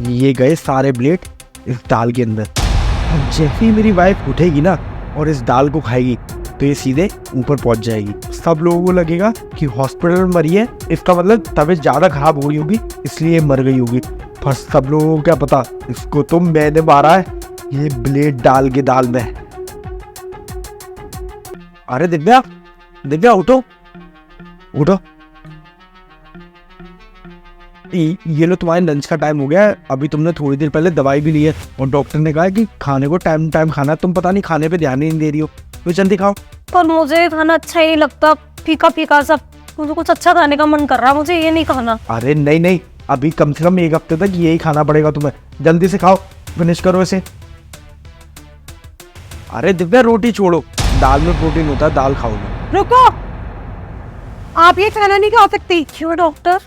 ये गए सारे ब्लेड इस दाल के अंदर। अब जैसे ही मेरी वाइफ उठेगी ना और इस दाल को खाएगी तो ये सीधे ऊपर पहुंच जाएगी। सब लोगों को लगेगा कि हॉस्पिटल में मरी है, इसका मतलब तबीयत ज़्यादा खराब हो गई होगी इसलिए मर गई होगी। पर सब लोगों को क्या पता इसको तो मैंने मारा है, ये ब्लेड डाल के दाल में। अरे दिव्या, दिव्या उठो उठो, ये लो तुम्हारे लंच का टाइम हो गया है। अभी तुमने थोड़ी देर पहले दवाई भी ली है और डॉक्टर ने कहा है कि खाने को टाइम टाइम खाना है। तुम पता नहीं खाने पे ध्यान ही नहीं दे रही हो, तो जल्दी खाओ। पर मुझे खाना अच्छा ही नहीं लगता, फीका फीका सब। मुझे कुछ अच्छा खाने का मन कर रहा है, मुझे ये नहीं खाना। अरे नहीं नहीं, अभी कम से कम 1 हफ्ते तक यही खाना पड़ेगा तुम्हें। जल्दी से खाओ, फिनिश करो इसे। अरे दिव्या रोटी छोड़ो, दाल में प्रोटीन होता है, दाल खाओगे। रुको, आप ये खाना नहीं खा सकती। क्यों डॉक्टर?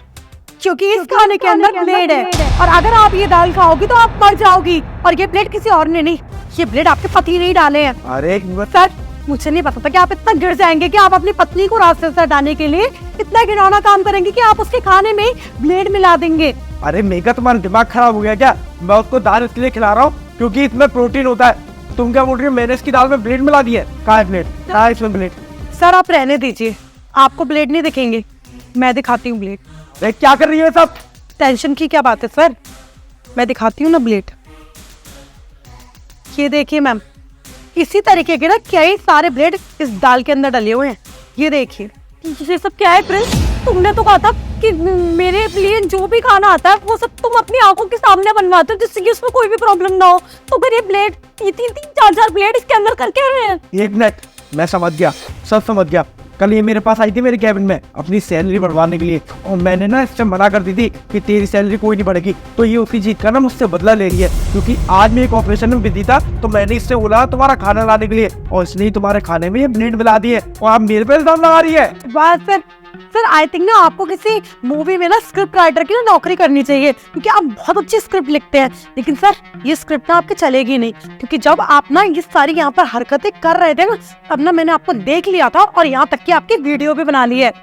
क्योंकि इस खाने के अंदर ब्लेड है और अगर आप ये दाल खाओगी तो आप मर जाओगी। और ये ब्लेड किसी और ने नहीं, ये ब्लेड आपके पति ने ही डाले हैं। अरे सर, मुझे नहीं पता था कि आप इतना गिर जाएंगे कि आप अपनी पत्नी को रास्ते से हटाने के लिए इतना घिनौना काम करेंगे कि आप उसके खाने में ब्लेड मिला देंगे। अरे मेरा तुम्हारा दिमाग खराब हो गया क्या? मैं उसको दाल इसलिए खिला रहा हूँ क्योंकि इसमें प्रोटीन होता है। तुम क्या बोल रही हो मैंने इसकी दाल में ब्लेड मिला दिया है? कहाँ है ब्लेड? कहाँ है इसमें ब्लेड? सर आप रहने दीजिए, आपको ब्लेड नहीं दिखेंगे, मैं दिखाती हूँ ब्लेड। क्या कर रही है सब? टेंशन की क्या बात है सर, मैं दिखाती हूँ ना ब्लेड। ये देखिए मैम, इसी तरीके के ना कई सारे ब्लेड इस दाल के अंदर डले हुए हैं। ये देखिए। ये सब क्या है प्रिंस? तुमने तो कहा था कि मेरे लिए जो भी खाना आता है वो सब तुम अपनी आंखों के सामने बनवाते हो जिससे कि उसमें कोई भी प्रॉब्लम ना हो। तो फिर ये ब्लेड, ये 3-4 ब्लेड इसके अंदर करके रहे हैं। 1 मिनट, मैं समझ गया, सब समझ गया। कल ये मेरे पास आई थी मेरे कैबिन में अपनी सैलरी बढ़वाने के लिए और मैंने ना इससे मना कर दी थी कि तेरी सैलरी कोई नहीं बढ़ेगी। तो ये उसकी जीत का ना मुझसे बदला ले रही है क्योंकि आज मैं एक ऑपरेशन में बिजी था तो मैंने इससे बोला तुम्हारा खाना लाने के लिए और इसने ही तुम्हारे खाने में ये ब्लेड मिला दिए और आप मेरे पे इल्जाम लगा रही है। बस सर आई थिंक ना आपको किसी मूवी में ना स्क्रिप्ट राइटर की ना नौकरी करनी चाहिए क्योंकि आप बहुत अच्छी स्क्रिप्ट लिखते हैं। लेकिन सर ये स्क्रिप्ट ना आपके चलेगी नहीं क्योंकि जब आप ना ये सारी यहाँ पर हरकतें कर रहे थे ना तब ना मैंने आपको देख लिया था और यहाँ तक कि आपकी वीडियो भी बना ली है।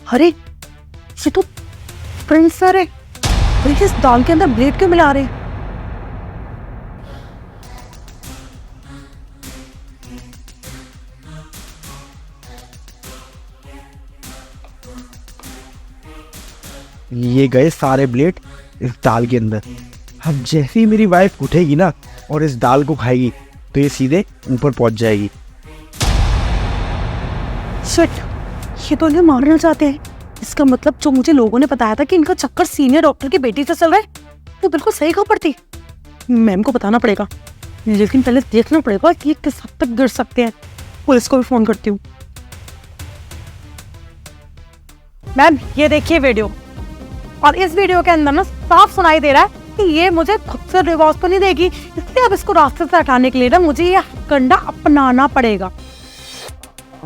अरे ये तो प्रिंस सर है, तो इस दाल के अंदर ब्लेड क्यों मिला रहे हैं? ये गए सारे ब्लेड इस दाल के अंदर। अब जैसे ही मेरी वाइफ उठेगी ना और इस दाल को खाएगी तो ये सीधे ऊपर पहुंच जाएगी। शिट, ये तो इन्हें मारना चाहते हैं। इसका मतलब जो मुझे लोगों ने बताया था कि इनका चक्कर सीनियर डॉक्टर की बेटी से चल रहा है वो बिल्कुल सही खबर थी। मैम को बताना पड़ेगा, लेकिन पहले देखना पड़ेगा कि ये किस हद तक गिर सकते हैं। पुलिस को भी फोन करती हूँ। मैम ये देखिए वीडियो, और इस वीडियो के अंदर ना साफ सुनाई दे रहा है कि ये मुझे खुद से डिवोर्स तो नहीं देगी, इसलिए अब इसको रास्ते से हटाने के लिए ना मुझे ये कंडा अपनाना पड़ेगा।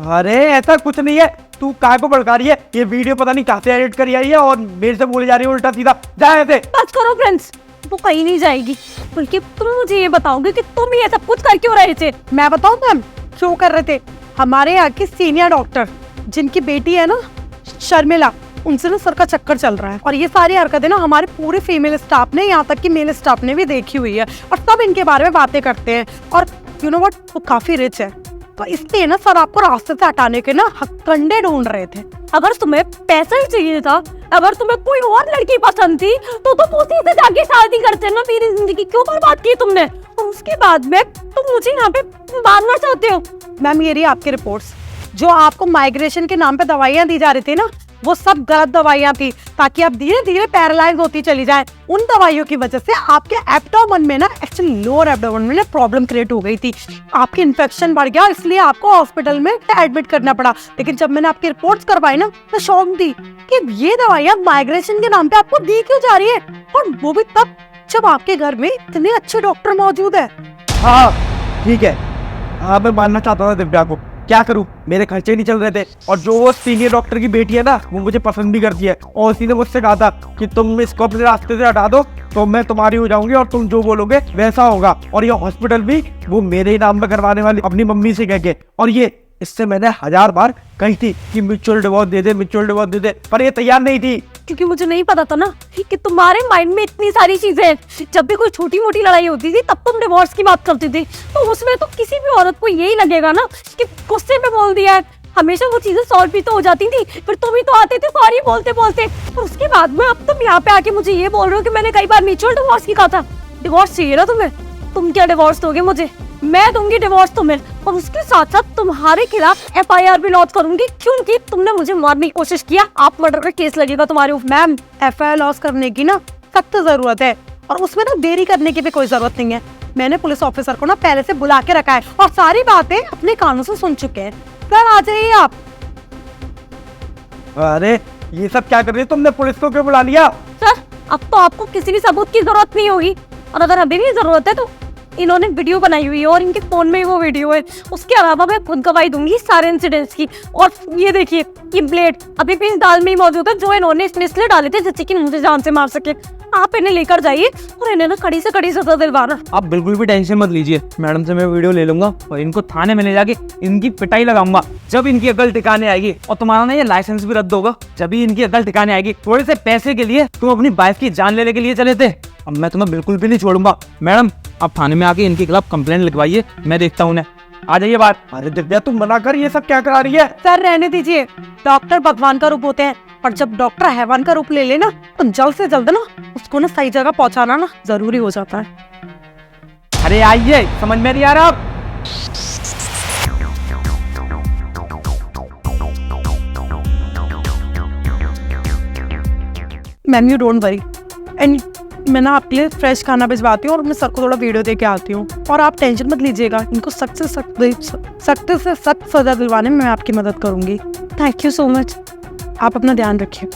अरे ऐसा कुछ नहीं है, तू काय को भड़का रही है? ये वीडियो पता नहीं कहाँ से एडिट करी आई है और मेरे से बोली जा रही है उल्टा सीधा। जा ऐसे। बस करो फ्रेंड्स, वो कहीं नहीं जाएगी। बल्कि तुम मुझे ये बताओगे कि तुम ये सब कुछ कर क्यों रहे थे? मैं बताऊं मैम क्यों कर रहे थे? हमारे यहाँ की सीनियर डॉक्टर जिनकी बेटी है ना शर्मिला, उनसे ना सर का चक्कर चल रहा है और ये सारी हरकतें ना हमारे पूरे फीमेल स्टाफ ने, यहाँ तक कि मेल स्टाफ ने भी देखी हुई है और सब इनके बारे में बातें करते हैं। और यू नो व्हाट, वो काफी रिच है, तो इसलिए ना सर आपको रास्ते से हटाने के ना कंडे ढूंढ रहे थे। अगर तुम्हें पैसा ही चाहिए था, अगर तुम्हें कोई और लड़की पसंद थी तो तुम उसी से जाके शादी करते ना। मेरी जिंदगी क्यों बर्बाद की तुमने? और उसके बाद में तुम मुझे यहाँ पे मारना चाहते हो। मैम ये रही आपकी रिपोर्ट्स। जो आपको माइग्रेशन के नाम पे दवाइयाँ दी जा रही थी ना वो सब गलत दवाइयाँ थी ताकि आप धीरे धीरे पैरालाइज होती चली जाए। उन दवाइयों की वजह से आपके एब्डोमेन में ना एक्चुअली लोअर एब्डोमेन में प्रॉब्लम क्रिएट हो गई थी, आपकी इन्फेक्शन बढ़ गया, इसलिए आपको हॉस्पिटल में एडमिट करना पड़ा। लेकिन जब मैंने आपकी रिपोर्ट्स करवाई ना तो शौक दी कि ये दवाइयाँ माइग्रेशन के नाम पे आपको दी क्यों जा रही है, और वो भी तब जब आपके घर में इतने अच्छे डॉक्टर मौजूद है। हाँ ठीक है, हाँ, मैं मानना चाहता था दिव्या को, क्या करूं, मेरे खर्चे नहीं चल रहे थे। और जो वो सीनियर डॉक्टर की बेटी है ना, वो मुझे पसंद भी करती है, और उसी ने मुझसे कहा था कि तुम इसको अपने रास्ते से हटा दो तो मैं तुम्हारी हो जाऊंगी और तुम जो बोलोगे वैसा होगा। और ये हॉस्पिटल भी वो मेरे ही नाम पे करवाने वाली, अपनी मम्मी से कह के। और ये इससे मैंने 1000 बार कही थी कि म्यूचुअल डिवोर्स दे दे, म्यूचुअल डिवोर्स दे दे, पर ये तैयार नहीं थी। क्योंकि मुझे नहीं पता था ना कि तुम्हारे माइंड में इतनी सारी चीजें हैं। जब भी कोई छोटी मोटी लड़ाई होती थी तब तुम डिवोर्स की बात करती थी, तो उसमें तो किसी भी औरत को यही लगेगा ना कि गुस्से में बोल दिया है। हमेशा वो चीजें सॉल्व भी तो हो जाती थी, फिर तुम ही तो आते थे सॉरी बोलते बोलते। और उसके बाद में अब तुम यहाँ पे आके मुझे ये बोल रहे हो कि मैंने कई बार म्यूचुअल डिवोर्स की कहा था। डिवोर्स चाहिए ना तुम्हें? तुम क्या डिवोर्स दोगे मुझे? मैं दूंगी डिवोर्स तुम्हें, और उसके साथ साथ तुम्हारे खिलाफ FIR भी लॉन्च करूंगी, क्योंकि तुमने मुझे मारने की कोशिश किया। आप मर्डर का केस लगेगा तुम्हारे ऊपर। मैम, FIR लॉस करने की ना सख्त जरूरत है, और उसमें ना देरी करने की भी कोई जरूरत नहीं है। मैंने पुलिस ऑफिसर को ना पहले से बुला के रखा है और सारी बातें अपने कानों से सुन चुके हैं। सर आ जाइए आप। अरे ये सब क्या कर रही है, तुमने पुलिस को क्यों बुला लिया? सर अब तो आपको किसी भी सबूत की जरूरत नहीं होगी, और अगर अभी भी जरूरत है तो इन्होंने वीडियो बनाई हुई है और इनके फोन में ही वो वीडियो है। उसके अलावा मैं खुद गवाही दूंगी सारे इंसिडेंट्स की। और ये देखिए, ये ब्लेड अभी भी इस दाल में ही मौजूद है जो इन्होंने इसमें इसलिए डाले थे जिससे कि मुझे जान से मार सके। आप इन्हें लेकर जाइए और इन्हें ना कड़ी से कड़ी सजा दिलवाना। आप बिल्कुल भी टेंशन मत लीजिए, मैडम से मैं वीडियो ले लूंगा और इनको थाने में ले जाके इनकी पिटाई लगाऊंगा। जब इनकी अकल ठिकाने आएगी और तुम्हारा ना ये लाइसेंस भी रद्द होगा, जब भी इनकी अकल ठिकाने आएगी। थोड़े से पैसे के लिए तुम अपनी वाइफ की जान लेने के लिए चले थे, अब मैं तुम्हें बिल्कुल भी नहीं छोड़ूंगा। मैडम आप थाने में आके इनके खिलाफ कंप्लेंट लिखवाइए, मैं देखता हूँ उन्हें। आ जाइए बाहर। अरे दिव्या तुम मना कर, ये सब क्या करा रही है? सर रहने दीजिए, डॉक्टर भगवान का रूप होते हैं, और जब डॉक्टर हैवान का रूप ले लेना तो जल्द से जल्द ना उसको ना सही जगह पहुंचाना ना जरूरी हो जाता है। अरे आइए, समझ में नहीं आ रहा आप? Ma'am you don't worry, and मैं ना आपके लिए फ्रेश खाना भिजवाती हूँ और मैं सर को थोड़ा वीडियो दे के आती हूँ। और आप टेंशन मत लीजिएगा, इनको सख्त से सख्त सजा दिलवाने में मैं आपकी मदद करूंगी। Thank you so much. आप अपना ध्यान रखिए।